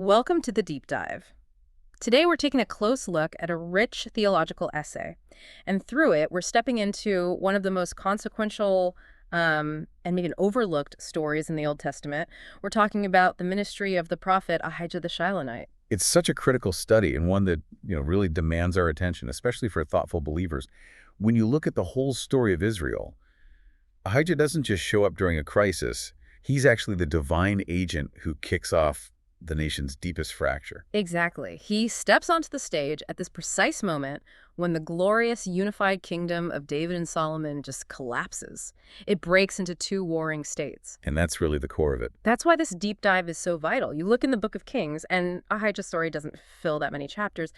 Welcome to the Deep Dive. Today we're taking a close look at a rich theological essay, and through it we're stepping into one of the most consequential and maybe an overlooked stories in the Old Testament. We're talking about the ministry of the prophet Ahijah the Shilonite. It's such a critical study and one that, really demands our attention, especially for thoughtful believers. When you look at the whole story of Israel, Ahijah doesn't just show up during a crisis. He's actually the divine agent who kicks off the nation's deepest fracture. Exactly. He steps onto the stage at this precise moment when the glorious unified kingdom of David and Solomon just collapses. It breaks into two warring states. And that's really the core of it. That's why this deep dive is so vital. You look in the Book of Kings, and Ahijah's story doesn't fill that many chapters,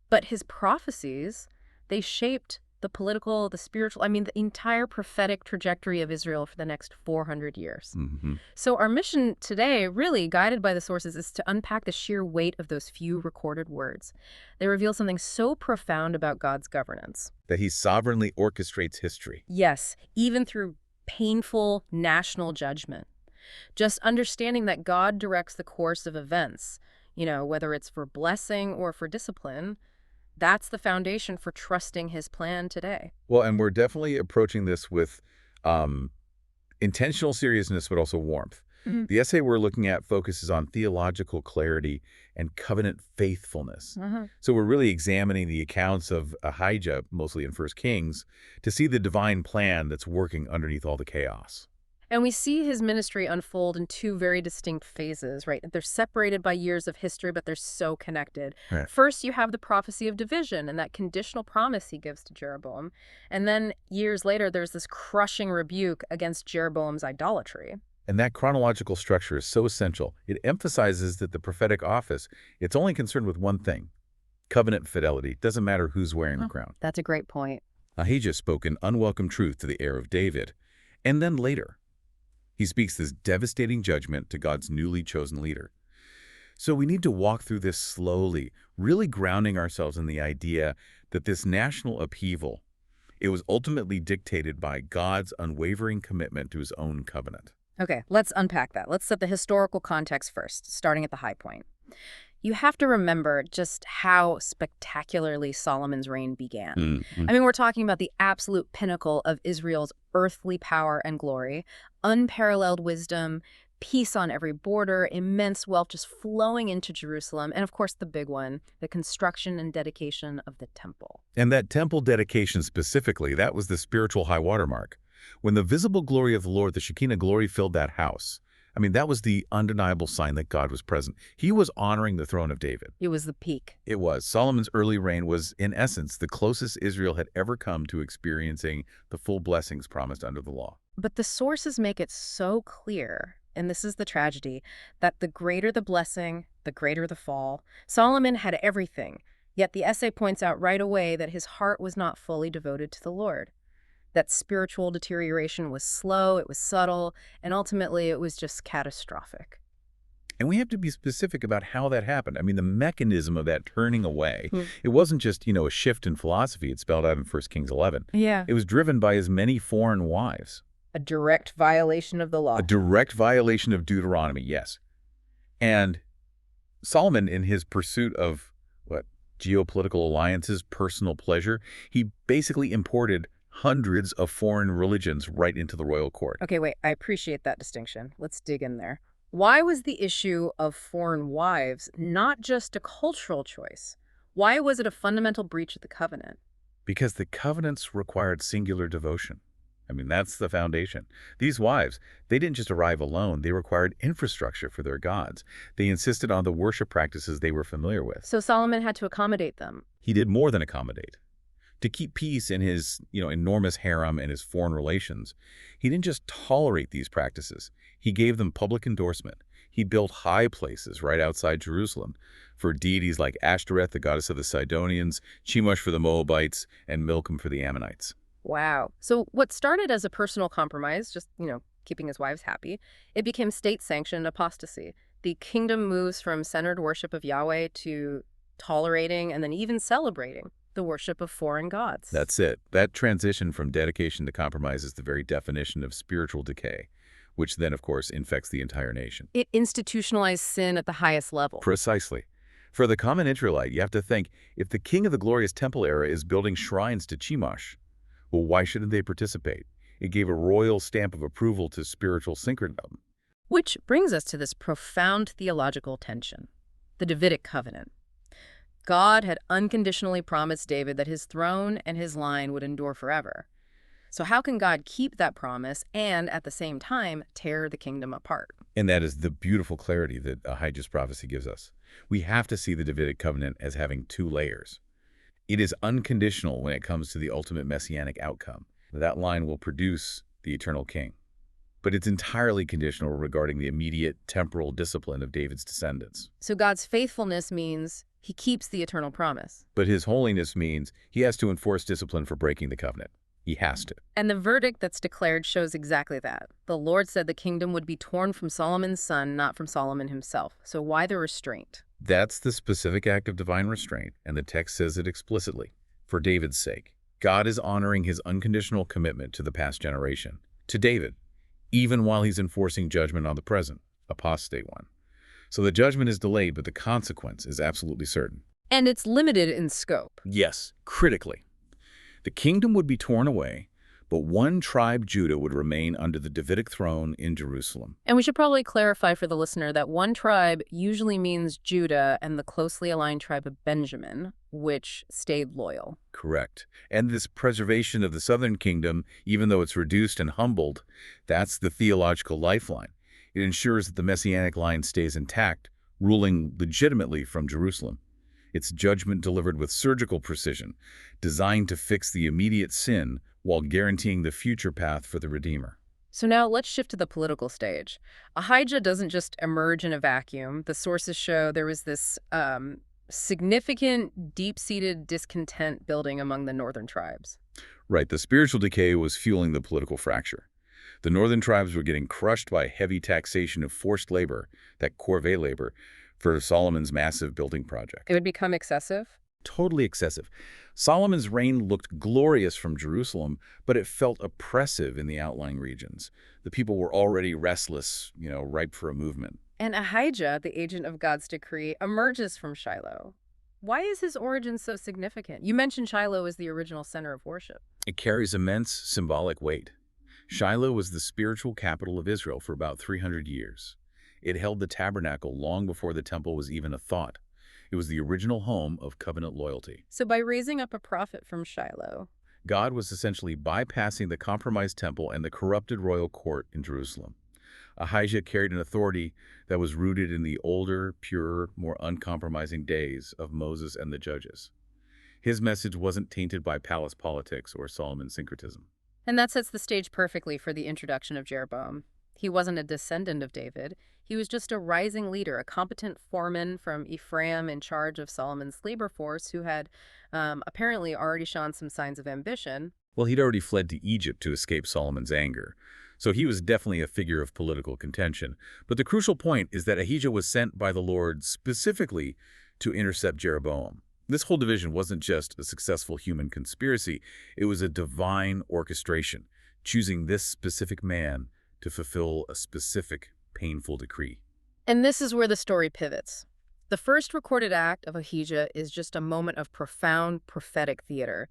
but his prophecies, they shaped the political, the spiritual, the entire prophetic trajectory of Israel for the next 400 years. So our mission today, really guided by the sources, is to unpack the sheer weight of those few recorded words. They reveal something so profound about God's governance. That he sovereignly orchestrates history. Yes, even through painful national judgment. Just understanding that God directs the course of events, whether it's for blessing or for discipline, that's the foundation for trusting his plan today. Well, and we're definitely approaching this with intentional seriousness, but also warmth. The essay we're looking at focuses on theological clarity and covenant faithfulness. So we're really examining the accounts of Ahijah, mostly in 1 Kings, to see the divine plan that's working underneath all the chaos. And we see his ministry unfold in two very distinct phases, right? They're separated by years of history, but they're so connected. Right. First, you have the prophecy of division and that conditional promise he gives to Jeroboam. And then years later, there's this crushing rebuke against Jeroboam's idolatry. And that chronological structure is so essential. It emphasizes that the prophetic office, it's only concerned with one thing: covenant fidelity. Doesn't matter who's wearing the crown. That's a great point. Ahijah spoke an unwelcome truth to the heir of David. And then later, he speaks this devastating judgment to God's newly chosen leader. So we need to walk through this slowly, really grounding ourselves in the idea that this national upheaval, it was ultimately dictated by God's unwavering commitment to his own covenant. Okay, let's unpack that. Let's set the historical context first, starting at the high point. You have to remember just how spectacularly Solomon's reign began. We're talking about the absolute pinnacle of Israel's earthly power and glory, unparalleled wisdom, peace on every border, immense wealth just flowing into Jerusalem, and of course the big one, the construction and dedication of the temple. And that temple dedication specifically, that was the spiritual high watermark. When the visible glory of the Lord, the Shekinah glory, filled that house, that was the undeniable sign that God was present. He was honoring the throne of David. It was the peak. It was. Solomon's early reign was, in essence, the closest Israel had ever come to experiencing the full blessings promised under the law. But the sources make it so clear, and this is the tragedy, that the greater the blessing, the greater the fall. Solomon had everything, yet the essay points out right away that his heart was not fully devoted to the Lord. That spiritual deterioration was slow, it was subtle, and ultimately it was just catastrophic. And we have to be specific about how that happened. The mechanism of that turning away, it wasn't just, a shift in philosophy. It's spelled out in 1 Kings 11. Yeah. It was driven by his many foreign wives. A direct violation of the law. A direct violation of Deuteronomy, yes. And Solomon, in his pursuit of, geopolitical alliances, personal pleasure, he basically imported hundreds of foreign religions right into the royal court. Okay, wait, I appreciate that distinction. Let's dig in there. Why was the issue of foreign wives not just a cultural choice? Why was it a fundamental breach of the covenant? Because the covenants required singular devotion. That's the foundation. These wives, they didn't just arrive alone. They required infrastructure for their gods. They insisted on the worship practices they were familiar with. So Solomon had to accommodate them. He did more than accommodate. To keep peace in his, enormous harem and his foreign relations, he didn't just tolerate these practices. He gave them public endorsement. He built high places right outside Jerusalem for deities like Ashtoreth, the goddess of the Sidonians, Chemosh for the Moabites, and Milcom for the Ammonites. Wow. So what started as a personal compromise, just, keeping his wives happy, it became state-sanctioned apostasy. The kingdom moves from centered worship of Yahweh to tolerating and then even celebrating the worship of foreign gods. That's it. That transition from dedication to compromise is the very definition of spiritual decay. which then, of course, infects the entire nation. It institutionalized sin at the highest level. Precisely. For the common Israelite, you have to think, if the king of the glorious temple era is building shrines to Chemosh, well, why shouldn't they participate? It gave a royal stamp of approval to spiritual syncretism. Which brings us to this profound theological tension, the Davidic covenant. God had unconditionally promised David that his throne and his line would endure forever. So how can God keep that promise and, at the same time, tear the kingdom apart? And that is the beautiful clarity that Ahijah's prophecy gives us. We have to see the Davidic covenant as having two layers. It is unconditional when it comes to the ultimate messianic outcome. That line will produce the eternal king. But it's entirely conditional regarding the immediate temporal discipline of David's descendants. So God's faithfulness means he keeps the eternal promise. But his holiness means he has to enforce discipline for breaking the covenant. He has to. And the verdict that's declared shows exactly that. The Lord said the kingdom would be torn from Solomon's son, not from Solomon himself. So why the restraint? That's the specific act of divine restraint, and the text says it explicitly. For David's sake, God is honoring his unconditional commitment to the past generation, to David, even while he's enforcing judgment on the present, apostate one. So the judgment is delayed, but the consequence is absolutely certain. And it's limited in scope. Yes, critically. The kingdom would be torn away, but one tribe, Judah, would remain under the Davidic throne in Jerusalem. And we should probably clarify for the listener that one tribe usually means Judah and the closely aligned tribe of Benjamin, which stayed loyal. Correct. And this preservation of the southern kingdom, even though it's reduced and humbled, that's the theological lifeline. It ensures that the messianic line stays intact, ruling legitimately from Jerusalem. It's judgment delivered with surgical precision, designed to fix the immediate sin while guaranteeing the future path for the Redeemer. So now let's shift to the political stage. Ahijah doesn't just emerge in a vacuum. The sources show there was this significant, deep-seated discontent building among the northern tribes. Right, the spiritual decay was fueling the political fracture. The northern tribes were getting crushed by heavy taxation of forced labor, that corvée labor, for Solomon's massive building project. It would become excessive? Totally excessive. Solomon's reign looked glorious from Jerusalem, but it felt oppressive in the outlying regions. The people were already restless, ripe for a movement. And Ahijah, the agent of God's decree, emerges from Shiloh. Why is his origin so significant? You mentioned Shiloh as the original center of worship. It carries immense symbolic weight. Shiloh was the spiritual capital of Israel for about 300 years. It held the tabernacle long before the temple was even a thought. It was the original home of covenant loyalty. So by raising up a prophet from Shiloh, God was essentially bypassing the compromised temple and the corrupted royal court in Jerusalem. Ahijah carried an authority that was rooted in the older, purer, more uncompromising days of Moses and the judges. His message wasn't tainted by palace politics or Solomon syncretism. And that sets the stage perfectly for the introduction of Jeroboam. He wasn't a descendant of David. He was just a rising leader, a competent foreman from Ephraim in charge of Solomon's labor force who had apparently already shown some signs of ambition. Well, he'd already fled to Egypt to escape Solomon's anger. So he was definitely a figure of political contention. But the crucial point is that Ahijah was sent by the Lord specifically to intercept Jeroboam. This whole division wasn't just a successful human conspiracy. It was a divine orchestration, choosing this specific man to fulfill a specific, painful decree. And this is where the story pivots. The first recorded act of Ahijah is just a moment of profound prophetic theater.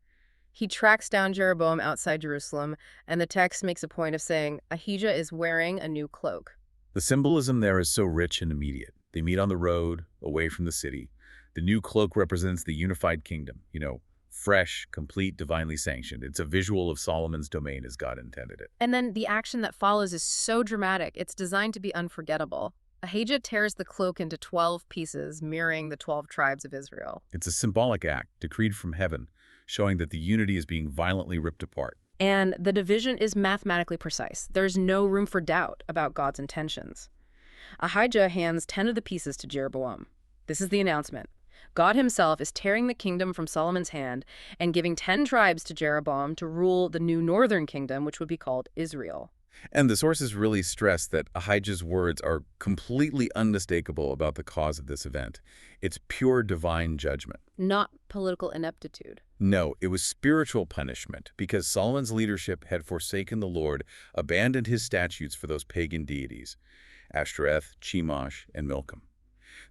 He tracks down Jeroboam outside Jerusalem, and the text makes a point of saying Ahijah is wearing a new cloak. The symbolism there is so rich and immediate. They meet on the road, away from the city. The new cloak represents the unified kingdom, fresh, complete, divinely sanctioned. It's a visual of Solomon's domain as God intended it. And then the action that follows is so dramatic, it's designed to be unforgettable. Ahijah tears the cloak into 12 pieces, mirroring the 12 tribes of Israel. It's a symbolic act, decreed from heaven, showing that the unity is being violently ripped apart. And the division is mathematically precise. There's no room for doubt about God's intentions. Ahijah hands 10 of the pieces to Jeroboam. This is the announcement. God himself is tearing the kingdom from Solomon's hand and giving 10 tribes to Jeroboam to rule the new northern kingdom, which would be called Israel. And the sources really stress that Ahijah's words are completely unmistakable about the cause of this event. It's pure divine judgment. Not political ineptitude. No, it was spiritual punishment because Solomon's leadership had forsaken the Lord, abandoned his statutes for those pagan deities, Ashtoreth, Chemosh, and Milcom.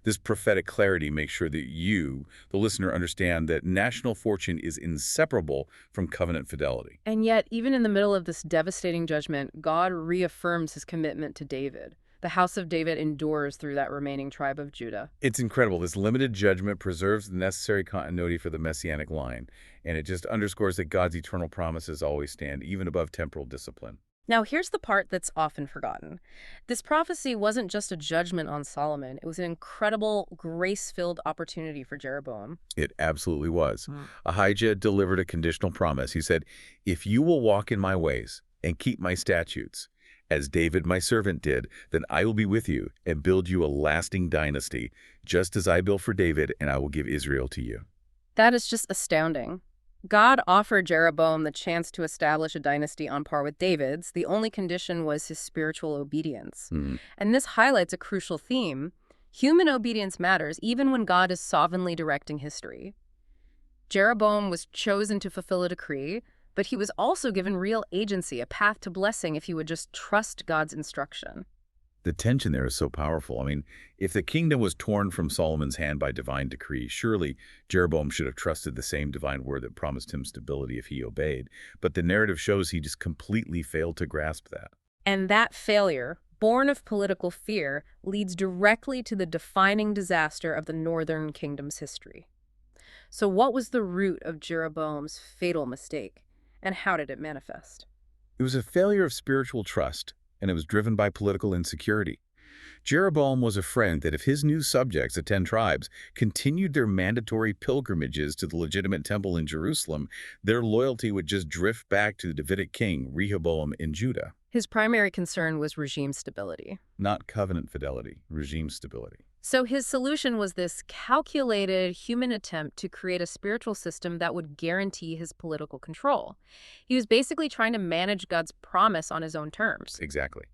This prophetic clarity makes sure that you, the listener, understand that national fortune is inseparable from covenant fidelity. And yet, even in the middle of this devastating judgment, God reaffirms his commitment to David. The house of David endures through that remaining tribe of Judah. It's incredible. This limited judgment preserves the necessary continuity for the messianic line, and it just underscores that God's eternal promises always stand, even above temporal discipline. Now, here's the part that's often forgotten. This prophecy wasn't just a judgment on Solomon. It was an incredible, grace-filled opportunity for Jeroboam. It absolutely was. Ahijah delivered a conditional promise. He said, "If you will walk in my ways and keep my statutes, as David my servant did, then I will be with you and build you a lasting dynasty, just as I built for David, and I will give Israel to you." That is just astounding. God offered Jeroboam the chance to establish a dynasty on par with David's. The only condition was his spiritual obedience. And this highlights a crucial theme. Human obedience matters, even when God is sovereignly directing history. Jeroboam was chosen to fulfill a decree, but he was also given real agency, a path to blessing if he would just trust God's instruction. The tension there is so powerful. I mean, if the kingdom was torn from Solomon's hand by divine decree, surely Jeroboam should have trusted the same divine word that promised him stability if he obeyed. But the narrative shows he just completely failed to grasp that. And that failure, born of political fear, leads directly to the defining disaster of the northern kingdom's history. So what was the root of Jeroboam's fatal mistake, and how did it manifest? It was a failure of spiritual trust, and it was driven by political insecurity. Jeroboam was afraid that if his new subjects, the 10 tribes, continued their mandatory pilgrimages to the legitimate temple in Jerusalem, their loyalty would just drift back to the Davidic king, Rehoboam, in Judah. His primary concern was regime stability. Not covenant fidelity, regime stability. So his solution was this calculated human attempt to create a spiritual system that would guarantee his political control. He was basically trying to manage God's promise on his own terms. Exactly.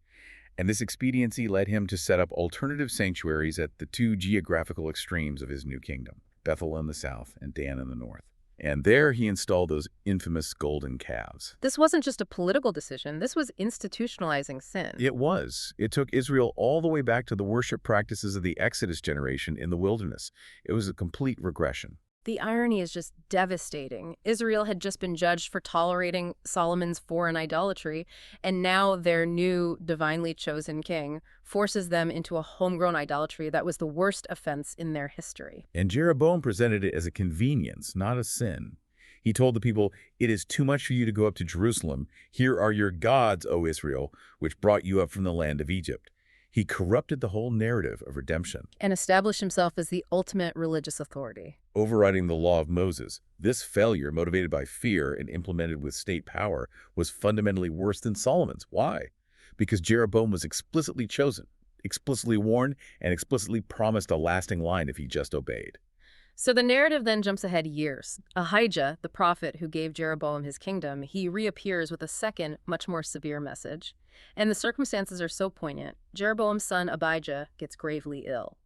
And this expediency led him to set up alternative sanctuaries at the two geographical extremes of his new kingdom, Bethel in the south and Dan in the north. And there he installed those infamous golden calves. This wasn't just a political decision. This was institutionalizing sin. It was. It took Israel all the way back to the worship practices of the Exodus generation in the wilderness. It was a complete regression. The irony is just devastating. Israel had just been judged for tolerating Solomon's foreign idolatry, and now their new divinely chosen king forces them into a homegrown idolatry that was the worst offense in their history. And Jeroboam presented it as a convenience, not a sin. He told the people, "It is too much for you to go up to Jerusalem. Here are your gods, O Israel, which brought you up from the land of Egypt." He corrupted the whole narrative of redemption. And established himself as the ultimate religious authority. Overriding the law of Moses, this failure, motivated by fear and implemented with state power, was fundamentally worse than Solomon's. Why? Because Jeroboam was explicitly chosen, explicitly warned, and explicitly promised a lasting line if he just obeyed. So the narrative then jumps ahead years. Ahijah, the prophet who gave Jeroboam his kingdom, he reappears with a second, much more severe message. And the circumstances are so poignant. Jeroboam's son Abijah gets gravely ill.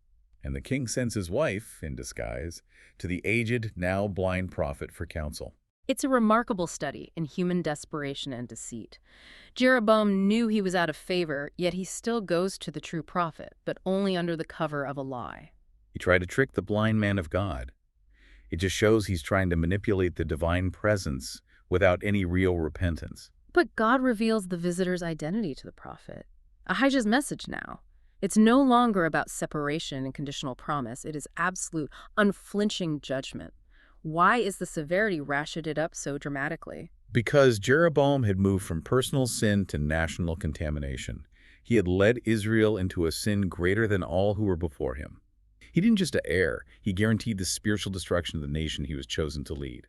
And the king sends his wife, in disguise, to the aged, now blind prophet for counsel. It's a remarkable study in human desperation and deceit. Jeroboam knew he was out of favor, yet he still goes to the true prophet, but only under the cover of a lie. He tried to trick the blind man of God. It just shows he's trying to manipulate the divine presence without any real repentance. But God reveals the visitor's identity to the prophet. Ahijah's message now. It's no longer about separation and conditional promise. It is absolute, unflinching judgment. Why is the severity ratcheted up so dramatically? Because Jeroboam had moved from personal sin to national contamination. He had led Israel into a sin greater than all who were before him. He didn't just err, he guaranteed the spiritual destruction of the nation he was chosen to lead.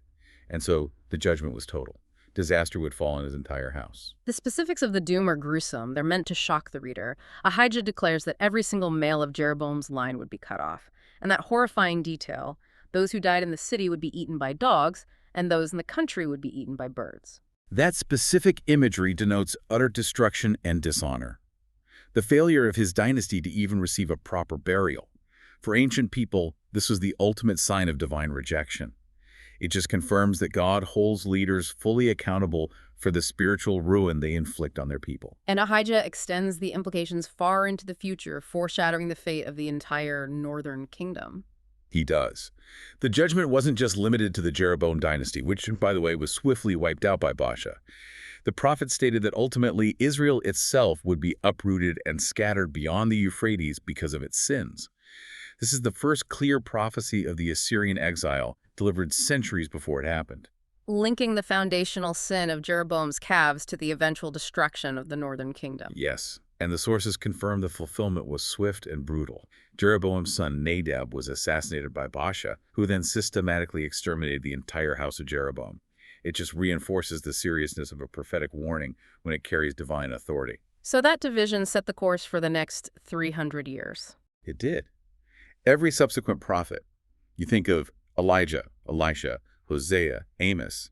And so the judgment was total. Disaster would fall on his entire house. The specifics of the doom are gruesome. They're meant to shock the reader. Ahijah declares that every single male of Jeroboam's line would be cut off. And that horrifying detail, those who died in the city would be eaten by dogs, and those in the country would be eaten by birds. That specific imagery denotes utter destruction and dishonor. The failure of his dynasty to even receive a proper burial. For ancient people, this was the ultimate sign of divine rejection. It just confirms that God holds leaders fully accountable for the spiritual ruin they inflict on their people. And Ahijah extends the implications far into the future, foreshadowing the fate of the entire northern kingdom. He does. The judgment wasn't just limited to the Jeroboam dynasty, which, by the way, was swiftly wiped out by Baasha. The prophet stated that ultimately Israel itself would be uprooted and scattered beyond the Euphrates because of its sins. This is the first clear prophecy of the Assyrian exile, delivered centuries before it happened. Linking the foundational sin of Jeroboam's calves to the eventual destruction of the northern kingdom. Yes, and the sources confirm the fulfillment was swift and brutal. Jeroboam's son Nadab was assassinated by Baasha, who then systematically exterminated the entire house of Jeroboam. It just reinforces the seriousness of a prophetic warning when it carries divine authority. So that division set the course for the next 300 years. It did. Every subsequent prophet, you think of Elijah, Elisha, Hosea, Amos,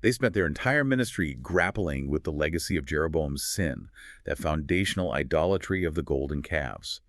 they spent their entire ministry grappling with the legacy of Jeroboam's sin, that foundational idolatry of the golden calves.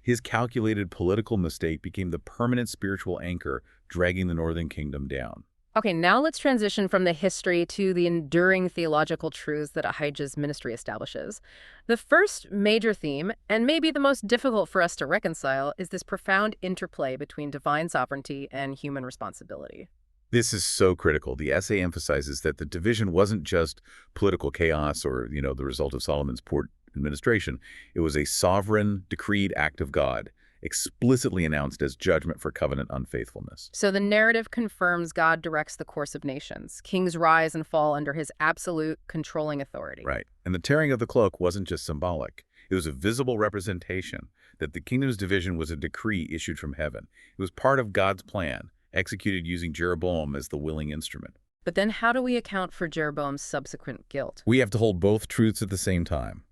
His calculated political mistake became the permanent spiritual anchor dragging the northern kingdom down. Okay, now let's transition from the history to the enduring theological truths that Ahijah's ministry establishes. The first major theme, and maybe the most difficult for us to reconcile, is this profound interplay between divine sovereignty and human responsibility. This is so critical. The essay emphasizes that the division wasn't just political chaos or, the result of Solomon's poor administration. It was a sovereign, decreed act of God, explicitly announced as judgment for covenant unfaithfulness. So the narrative confirms God directs the course of nations. Kings rise and fall under his absolute controlling authority. Right. And the tearing of the cloak wasn't just symbolic. It was a visible representation that the kingdom's division was a decree issued from heaven. It was part of God's plan, executed using Jeroboam as the willing instrument. But then how do we account for Jeroboam's subsequent guilt? We have to hold both truths at the same time.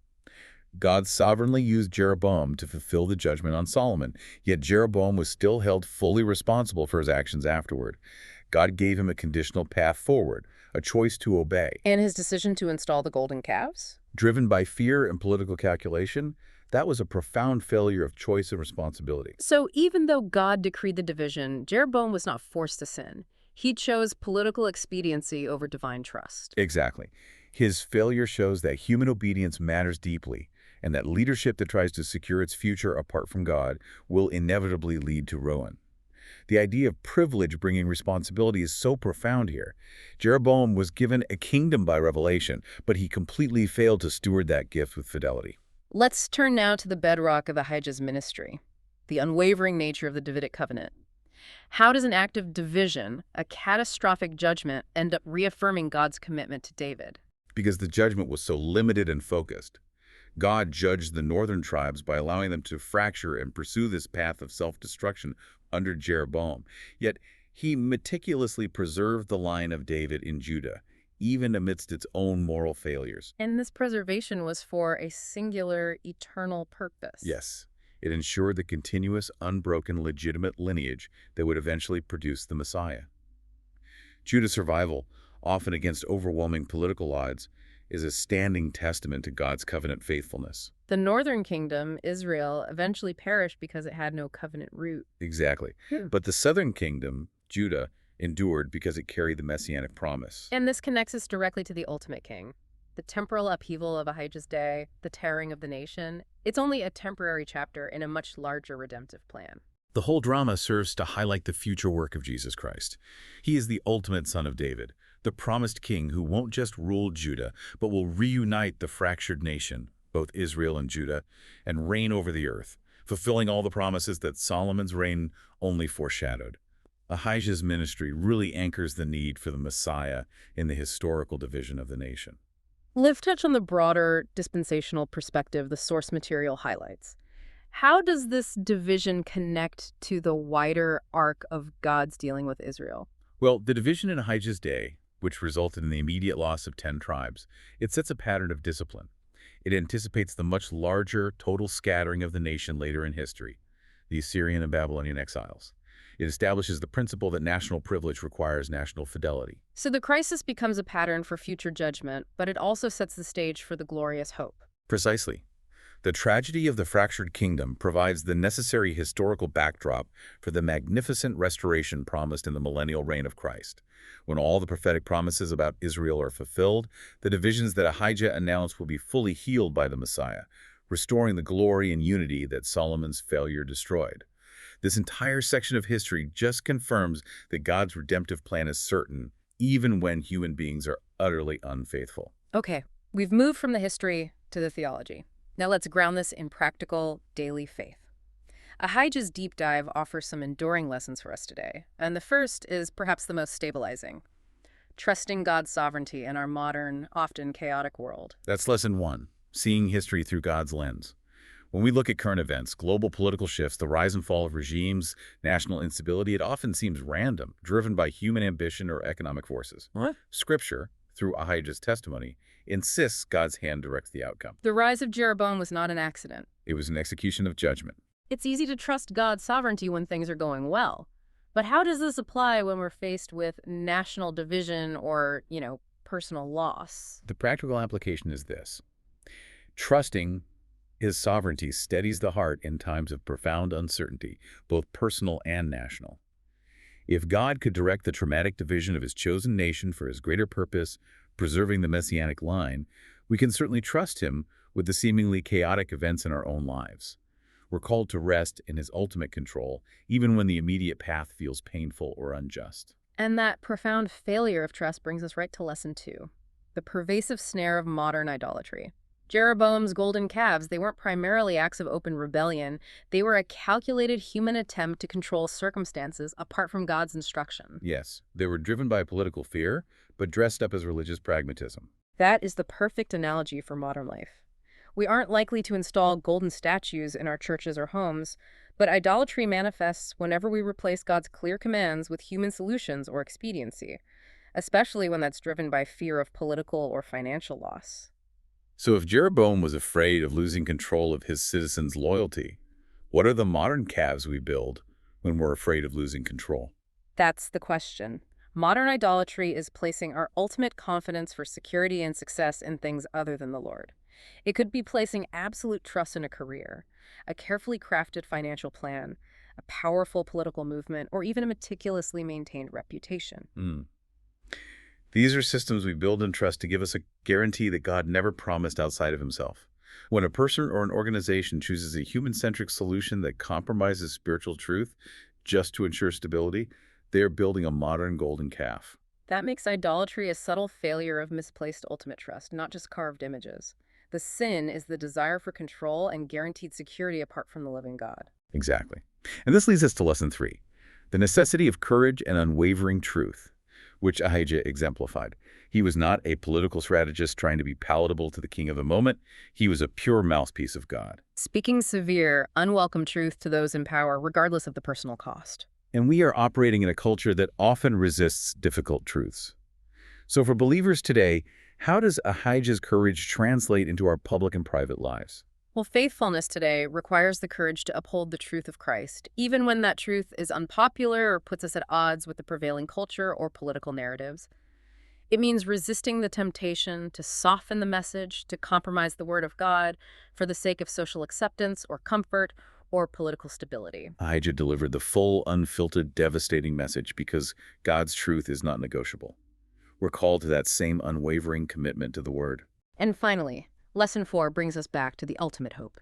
God sovereignly used Jeroboam to fulfill the judgment on Solomon, yet Jeroboam was still held fully responsible for his actions afterward. God gave him a conditional path forward, a choice to obey. And his decision to install the golden calves? Driven by fear and political calculation, that was a profound failure of choice and responsibility. So even though God decreed the division, Jeroboam was not forced to sin. He chose political expediency over divine trust. Exactly. His failure shows that human obedience matters deeply, and that leadership that tries to secure its future apart from God will inevitably lead to ruin. The idea of privilege bringing responsibility is so profound here. Jeroboam was given a kingdom by revelation, but he completely failed to steward that gift with fidelity. Let's turn now to the bedrock of Ahijah's ministry, the unwavering nature of the Davidic covenant. How does an act of division, a catastrophic judgment, end up reaffirming God's commitment to David? Because the judgment was so limited and focused. God judged the northern tribes by allowing them to fracture and pursue this path of self-destruction under Jeroboam. Yet he meticulously preserved the line of David in Judah, even amidst its own moral failures. And this preservation was for a singular, eternal purpose. Yes, it ensured the continuous, unbroken, legitimate lineage that would eventually produce the Messiah. Judah's survival, often against overwhelming political odds, is a standing testament to God's covenant faithfulness. The northern kingdom, Israel, eventually perished because it had no covenant root. Exactly. But the southern kingdom, Judah, endured because it carried the messianic promise. And this connects us directly to the ultimate king. The temporal upheaval of Ahijah's day, the tearing of the nation, it's only a temporary chapter in a much larger redemptive plan. The whole drama serves to highlight the future work of Jesus Christ. He is the ultimate son of David, the promised king who won't just rule Judah, but will reunite the fractured nation, both Israel and Judah, and reign over the earth, fulfilling all the promises that Solomon's reign only foreshadowed. Ahijah's ministry really anchors the need for the Messiah in the historical division of the nation. Let's touch on the broader dispensational perspective the source material highlights. How does this division connect to the wider arc of God's dealing with Israel? Well, the division in Ahijah's day, which resulted in the immediate loss of 10 tribes, it sets a pattern of discipline. It anticipates the much larger total scattering of the nation later in history, the Assyrian and Babylonian exiles. It establishes the principle that national privilege requires national fidelity. So the crisis becomes a pattern for future judgment, but it also sets the stage for the glorious hope. Precisely. The tragedy of the fractured kingdom provides the necessary historical backdrop for the magnificent restoration promised in the millennial reign of Christ. When all the prophetic promises about Israel are fulfilled, the divisions that Ahijah announced will be fully healed by the Messiah, restoring the glory and unity that Solomon's failure destroyed. This entire section of history just confirms that God's redemptive plan is certain, even when human beings are utterly unfaithful. Okay, we've moved from the history to the theology. Now let's ground this in practical, daily faith. Ahijah's deep dive offers some enduring lessons for us today, and the first is perhaps the most stabilizing: trusting God's sovereignty in our modern, often chaotic world. That's lesson one, seeing history through God's lens. When we look at current events, global political shifts, the rise and fall of regimes, national instability, it often seems random, driven by human ambition or economic forces. What? Scripture, through Ahijah's testimony, insists God's hand directs the outcome. The rise of Jeroboam was not an accident. It was an execution of judgment. It's easy to trust God's sovereignty when things are going well. But how does this apply when we're faced with national division or, personal loss? The practical application is this. Trusting His sovereignty steadies the heart in times of profound uncertainty, both personal and national. If God could direct the traumatic division of His chosen nation for His greater purpose, preserving the messianic line, we can certainly trust Him with the seemingly chaotic events in our own lives. We're called to rest in His ultimate control, even when the immediate path feels painful or unjust. And that profound failure of trust brings us right to lesson 2, the pervasive snare of modern idolatry. Jeroboam's golden calves, they weren't primarily acts of open rebellion. They were a calculated human attempt to control circumstances apart from God's instruction. Yes, they were driven by political fear, but dressed up as religious pragmatism. That is the perfect analogy for modern life. We aren't likely to install golden statues in our churches or homes, but idolatry manifests whenever we replace God's clear commands with human solutions or expediency, especially when that's driven by fear of political or financial loss. So if Jeroboam was afraid of losing control of his citizens' loyalty, what are the modern calves we build when we're afraid of losing control? That's the question. Modern idolatry is placing our ultimate confidence for security and success in things other than the Lord. It could be placing absolute trust in a career, a carefully crafted financial plan, a powerful political movement, or even a meticulously maintained reputation. These are systems we build and trust to give us a guarantee that God never promised outside of Himself. When a person or an organization chooses a human-centric solution that compromises spiritual truth just to ensure stability, they are building a modern golden calf. That makes idolatry a subtle failure of misplaced ultimate trust, not just carved images. The sin is the desire for control and guaranteed security apart from the living God. Exactly. And this leads us to lesson 3, the necessity of courage and unwavering truth, which Ahijah exemplified. He was not a political strategist trying to be palatable to the king of the moment. He was a pure mouthpiece of God. Speaking severe, unwelcome truth to those in power, regardless of the personal cost. And we are operating in a culture that often resists difficult truths. So for believers today, how does Ahijah's courage translate into our public and private lives? Well, faithfulness today requires the courage to uphold the truth of Christ, even when that truth is unpopular or puts us at odds with the prevailing culture or political narratives. It means resisting the temptation to soften the message, to compromise the word of God for the sake of social acceptance or comfort or political stability. Ahijah delivered the full, unfiltered, devastating message because God's truth is not negotiable. We're called to that same unwavering commitment to the word. And finally, lesson 4 brings us back to the ultimate hope.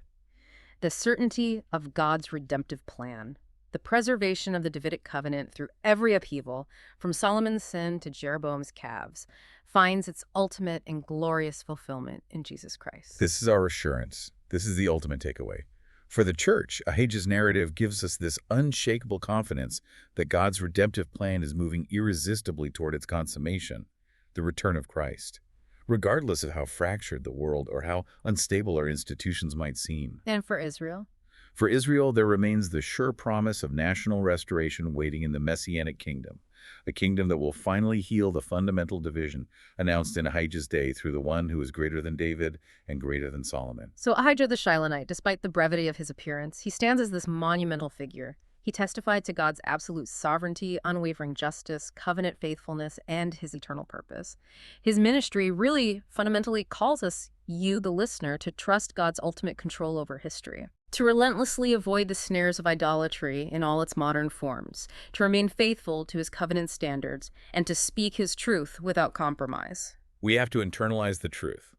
The certainty of God's redemptive plan. The preservation of the Davidic covenant through every upheaval, from Solomon's sin to Jeroboam's calves, finds its ultimate and glorious fulfillment in Jesus Christ. This is our assurance. This is the ultimate takeaway. For the church, Ahijah's narrative gives us this unshakable confidence that God's redemptive plan is moving irresistibly toward its consummation, the return of Christ, regardless of how fractured the world or how unstable our institutions might seem. And for Israel? For Israel, there remains the sure promise of national restoration waiting in the Messianic kingdom, a kingdom that will finally heal the fundamental division announced in Ahijah's day through the one who is greater than David and greater than Solomon. So Ahijah the Shilonite, despite the brevity of his appearance, he stands as this monumental figure. He testified to God's absolute sovereignty, unwavering justice, covenant faithfulness, and his eternal purpose. His ministry really fundamentally calls us, you, the listener, to trust God's ultimate control over history, to relentlessly avoid the snares of idolatry in all its modern forms, to remain faithful to his covenant standards, and to speak his truth without compromise. We have to internalize the truth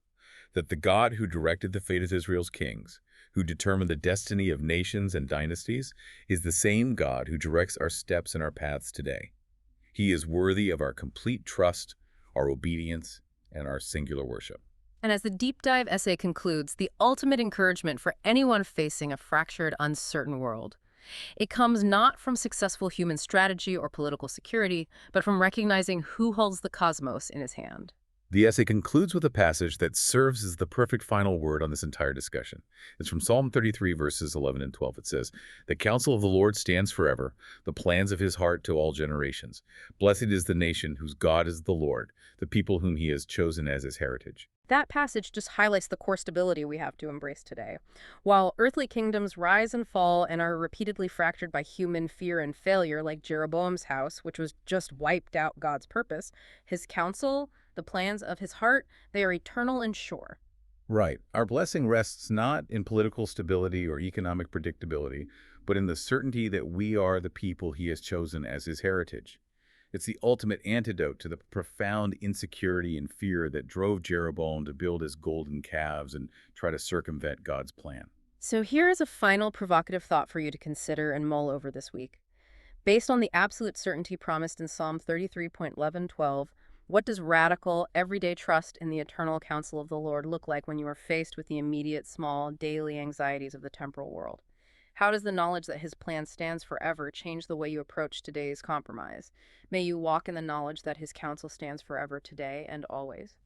that the God who directed the fate of Israel's kings, who determined the destiny of nations and dynasties, is the same God who directs our steps and our paths today. He is worthy of our complete trust, our obedience, and our singular worship. And as the deep dive essay concludes, the ultimate encouragement for anyone facing a fractured, uncertain world. It comes not from successful human strategy or political security, but from recognizing who holds the cosmos in his hand. The essay concludes with a passage that serves as the perfect final word on this entire discussion. It's from Psalm 33, verses 11 and 12. It says, "The counsel of the Lord stands forever, the plans of his heart to all generations. Blessed is the nation whose God is the Lord, the people whom he has chosen as his heritage." That passage just highlights the core stability we have to embrace today. While earthly kingdoms rise and fall and are repeatedly fractured by human fear and failure, like Jeroboam's house, which was just wiped out God's purpose, his counsel, the plans of his heart, they are eternal and sure. Right. Our blessing rests not in political stability or economic predictability, but in the certainty that we are the people he has chosen as his heritage. It's the ultimate antidote to the profound insecurity and fear that drove Jeroboam to build his golden calves and try to circumvent God's plan. So here is a final provocative thought for you to consider and mull over this week. Based on the absolute certainty promised in Psalm 33.11-12, what does radical, everyday trust in the eternal counsel of the Lord look like when you are faced with the immediate, small, daily anxieties of the temporal world? How does the knowledge that his plan stands forever change the way you approach today's compromise? May you walk in the knowledge that his counsel stands forever today and always.